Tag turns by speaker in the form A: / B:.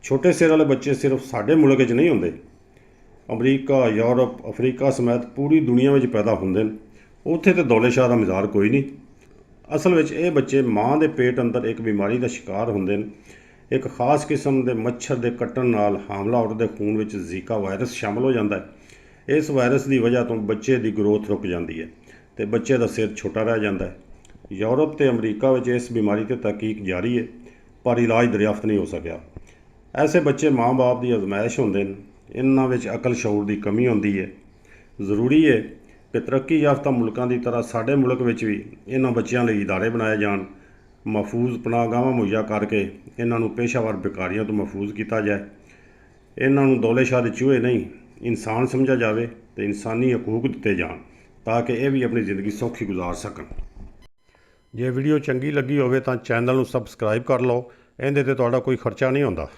A: छोटे सिर वाले बच्चे सिर्फ साडे मुल्क च नहीं होंदे, अमरीका, यूरोप, अफ्रीका समेत पूरी दुनिया में पैदा होंदे न। उत्थे तो दौले शाह का मज़ार कोई नहीं। असल में ये बच्चे माँ के पेट अंदर एक बीमारी का शिकार होंदे न। एक खास किस्म के मच्छर के कट्टण नाल हामला औरत के खून में जीका वायरस शामिल हो जाता है। इस वायरस की वजह तो बच्चे की ग्रोथ रुक जाती है तो बच्चे का सिर छोटा रह जाता है। यूरोप तो अमरीका में इस बीमारी की तहकीक जारी है पर इलाज दरियाफ्त नहीं हो सकिया। ऐसे बच्चे माँ बाप की आजमाइश होंदे न। इन्हां विच अकल शऊर की कमी होंदी है। ज़रूरी है कि तरक्की याफ्ता मुल्कों की तरह साडे मुल्क विच भी इन्हां बच्चों लई इदारे बनाए जान, महफूज पनाहगाहां मुहैया करके इन्हां नूं पेशावर बेकारियों तो महफूज किया जाए। इन्हां नूं दौले शाह दे चूहे नहीं इंसान समझा जाए तो इंसानी हकूक दिते जान ताकि ये भी अपनी ज़िंदगी सौखी गुजार सकन। जे वीडियो चंगी लगी होवे तां चैनल नूं सबसक्राइब कर लो। इहदे ते तुहाडा कोई खर्चा नहीं होंदा।